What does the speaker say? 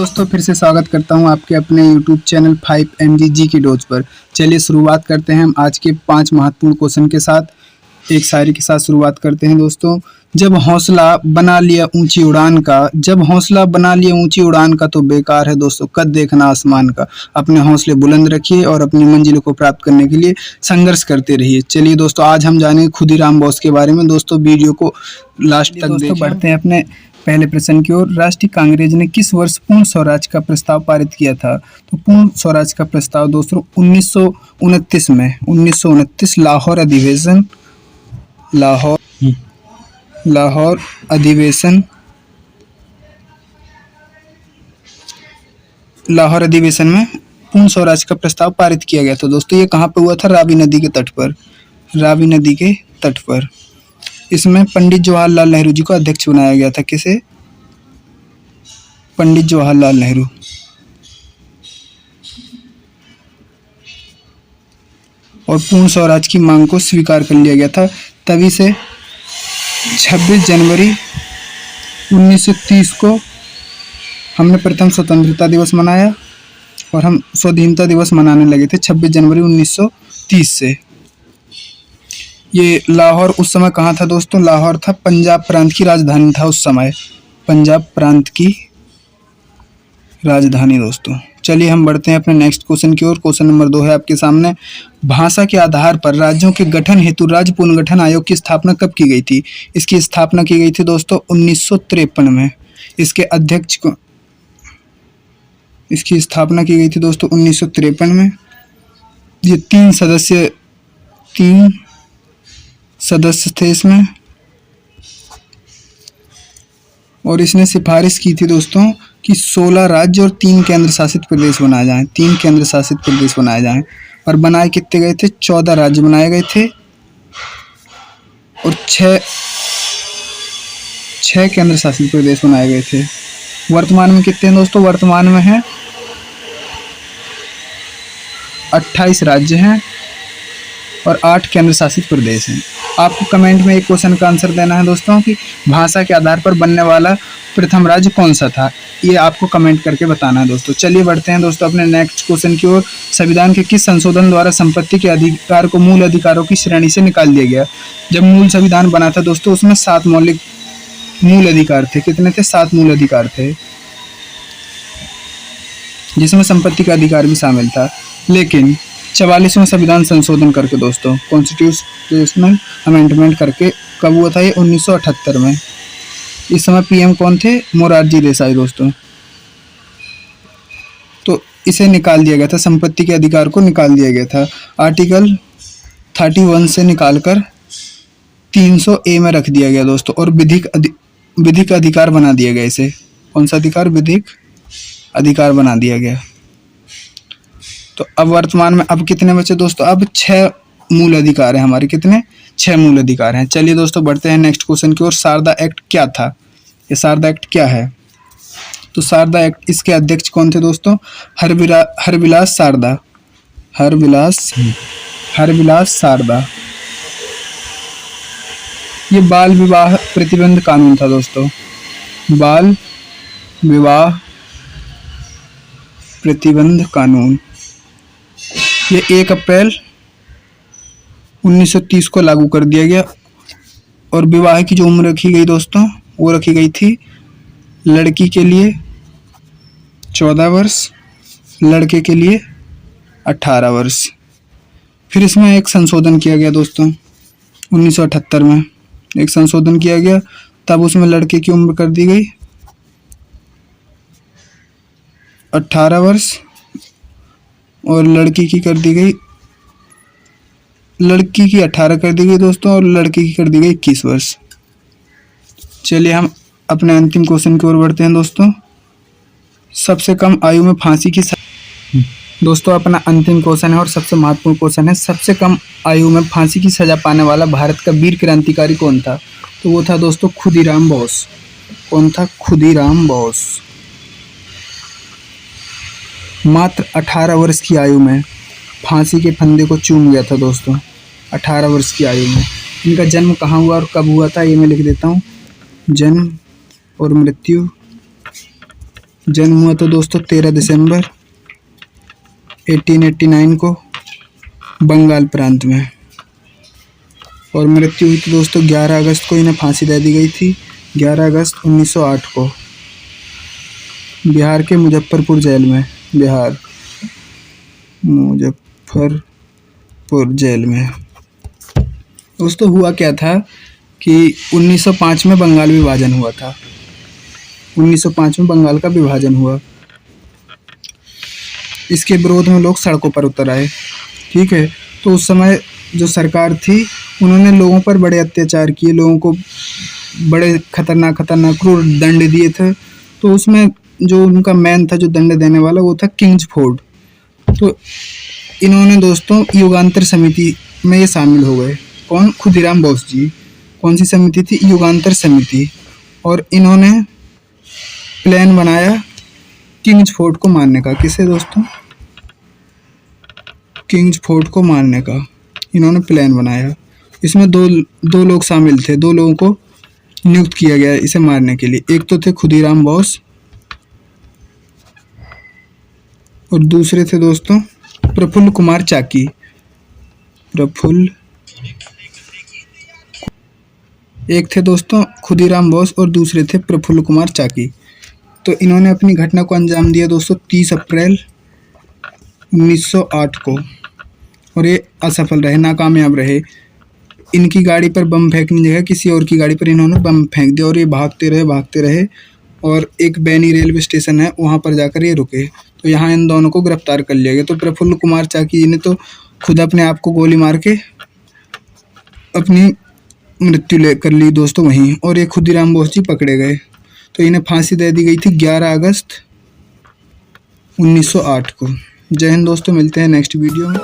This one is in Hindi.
दोस्तों, फिर से स्वागत करता हूं आपके अपने YouTube चैनल 5MG की डोज पर। चलिए शुरुआत करते हैं हम आज के 5 महत्वपूर्ण क्वेश्चन के साथ। एक शायरी के साथ शुरुआत करते हैं दोस्तों। जब हौसला बना लिया ऊंची उड़ान का, जब हौसला बना लिया ऊंची उड़ान का तो बेकार है दोस्तों कद देखना आसमान का। अपने हौसले बुलंद रखिए और अपनी मंजिलों को प्राप्त करने के लिए संघर्ष करते रहिए। चलिए दोस्तों, आज हम जानेंगे खुदीराम बोस के बारे में। दोस्तों वीडियो को लास्ट तक देखें। बढ़ते हैं अपने पहले प्रश्न की ओर। राष्ट्रीय कांग्रेस ने किस वर्ष पूर्ण स्वराज का प्रस्ताव पारित किया था? तो पूर्ण स्वराज का प्रस्ताव दोस्तों 1929 में, 1929 लाहौर अधिवेशन, लाहौर अधिवेशन में पूर्ण स्वराज का प्रस्ताव पारित किया गया था दोस्तों। ये कहाँ पे हुआ था? रावी नदी के तट पर, रावी नदी के तट पर। इसमें पंडित जवाहरलाल नेहरू जी को अध्यक्ष बनाया गया था। किसे? पंडित जवाहरलाल नेहरू। और पूर्ण स्वराज की मांग को स्वीकार कर लिया गया था। तभी से 26 जनवरी 1930 को हमने प्रथम स्वतंत्रता दिवस मनाया और हम स्वाधीनता दिवस मनाने लगे थे 26 जनवरी 1930 से। ये लाहौर उस समय कहाँ था दोस्तों? लाहौर था पंजाब प्रांत की राजधानी था उस समय, पंजाब प्रांत की राजधानी दोस्तों। चलिए हम बढ़ते हैं अपने नेक्स्ट क्वेश्चन की ओर। क्वेश्चन नंबर 2 है आपके सामने। भाषा के आधार पर राज्यों के गठन हेतु राज्य पुनर्गठन आयोग की स्थापना कब की गई थी? इसकी स्थापना की गई थी दोस्तों 1953 में। इसके अध्यक्ष को इसकी स्थापना की गई थी दोस्तों 1953 में। ये 3 सदस्य थे इसमें, और इसने सिफारिश की थी दोस्तों कि 16 राज्य और 3 केंद्र शासित प्रदेश बनाए जाएं, 3 केंद्र शासित प्रदेश बनाए जाएं। और बनाए कितने गए थे? 14 राज्य बनाए गए थे और 6 केंद्र शासित प्रदेश बनाए गए थे। वर्तमान में कितने हैं दोस्तों? वर्तमान में है 28 राज्य हैं और 8 केंद्र शासित प्रदेश हैं। आपको कमेंट में एक क्वेश्चन का आंसर देना है दोस्तों कि भाषा के आधार पर बनने वाला प्रथम राज्य कौन सा था, ये आपको कमेंट करके बताना है दोस्तों। चलिए बढ़ते हैं दोस्तों अपने नेक्स्ट क्वेश्चन की ओर। संविधान के किस संशोधन द्वारा संपत्ति के अधिकार को मूल अधिकारों की श्रेणी से निकाल दिया गया? जब मूल संविधान बना था दोस्तों उसमें 7 मौलिक मूल अधिकार थे। कितने थे? 7 मूल अधिकार थे, जिसमें संपत्ति का अधिकार भी शामिल था। लेकिन 44वां संविधान संशोधन करके दोस्तों, कॉन्स्टिट्यूशनल अमेंडमेंट करके कब हुआ था? ये 1978 में। इस समय पीएम कौन थे? मोरारजी देसाई दोस्तों। तो इसे निकाल दिया गया था, संपत्ति के अधिकार को निकाल दिया गया था। आर्टिकल 31 से निकालकर 300A में रख दिया गया दोस्तों, और विधिक अधिकार बना दिया गया इसे। कौन सा अधिकार? विधिक अधिकार बना दिया गया। तो अब वर्तमान में अब कितने बचे दोस्तों? अब 6 मूल अधिकार हैं हमारे। कितने? 6 मूल अधिकार हैं। चलिए दोस्तों बढ़ते हैं नेक्स्ट क्वेश्चन की ओर। शारदा एक्ट क्या था? ये शारदा एक्ट क्या है? तो शारदा एक्ट, इसके अध्यक्ष कौन थे दोस्तों? हरविलास शारदा, हरविलास शारदा। ये बाल विवाह प्रतिबंध कानून था दोस्तों, बाल विवाह प्रतिबंध कानून। ये 1 अप्रैल 1930 को लागू कर दिया गया। और विवाह की जो उम्र रखी गई दोस्तों, वो रखी गई थी लड़की के लिए 14 वर्ष, लड़के के लिए 18 वर्ष। फिर इसमें एक संशोधन किया गया दोस्तों 1978 में, एक संशोधन किया गया। तब उसमें लड़के की उम्र कर दी गई 18 वर्ष और लड़की की कर दी गई, लड़की की 18 कर दी गई दोस्तों और लड़के की कर दी गई 21 वर्ष। चलिए हम अपने अंतिम क्वेश्चन की ओर बढ़ते हैं दोस्तों। सबसे कम आयु में फांसी की दोस्तों अपना अंतिम क्वेश्चन है और सबसे महत्वपूर्ण क्वेश्चन है। सबसे कम आयु में फांसी की सजा पाने वाला भारत का वीर क्रांतिकारी कौन था? तो वो था दोस्तों खुदीराम बोस। कौन था? खुदीराम बोस। मात्र 18 वर्ष की आयु में फांसी के फंदे को चूम गया था दोस्तों, 18 वर्ष की आयु में। इनका जन्म कहाँ हुआ और कब हुआ था ये मैं लिख देता हूँ। जन्म और मृत्यु जन्म हुआ था दोस्तों 13 दिसंबर 1889 को बंगाल प्रांत में। और मृत्यु हुई थी दोस्तों 11 अगस्त को, इन्हें फांसी दे दी गई थी 11 अगस्त 1908 को बिहार के मुजफ्फरपुर जेल में। बिहार मुजफ्फरपुर जेल में दोस्तों हुआ क्या था कि 1905 में बंगाल विभाजन हुआ था। 1905 में बंगाल का विभाजन हुआ। इसके विरोध में लोग सड़कों पर उतर आए। ठीक है, तो उस समय जो सरकार थी उन्होंने लोगों पर बड़े अत्याचार किए, लोगों को बड़े खतरनाक क्रूर दंड दिए थे। तो उसमें जो उनका मैन था जो दंड देने वाला, वो था किंग्सफोर्ड। तो इन्होंने दोस्तों युगांतर समिति में ये शामिल हो गए। कौन? खुदीराम बोस जी। कौन सी समिति थी? युगांतर समिति। और इन्होंने प्लान बनाया किंग्सफोर्ड को मारने का। किसे दोस्तों? किंग्सफोर्ड को मारने का इन्होंने प्लान बनाया। इसमें दो लोग शामिल थे, 2 लोगों को नियुक्त किया गया इसे मारने के लिए। एक तो थे खुदीराम बोस और दूसरे थे दोस्तों प्रफुल्ल कुमार चाकी। एक थे दोस्तों खुदीराम बोस और दूसरे थे प्रफुल्ल कुमार चाकी। तो इन्होंने अपनी घटना को अंजाम दिया दोस्तों 30 अप्रैल 1908 को, और ये असफल रहे, नाकामयाब रहे। इनकी गाड़ी पर बम फेंकने की जगह किसी और की गाड़ी पर इन्होंने बम फेंक दिया और ये भागते रहे और एक बैनी रेलवे स्टेशन है, वहाँ पर जाकर ये रुके। तो यहाँ इन दोनों को गिरफ्तार कर लिया गया। तो प्रफुल्ल कुमार चाकी जी ने तो खुद अपने आप को गोली मार के अपनी मृत्यु कर ली दोस्तों वहीं, और ये खुदीराम बोस जी पकड़े गए। तो इन्हें फांसी दे दी गई थी 11 अगस्त 1908 को। जय हिंद दोस्तों, मिलते हैं नेक्स्ट वीडियो में।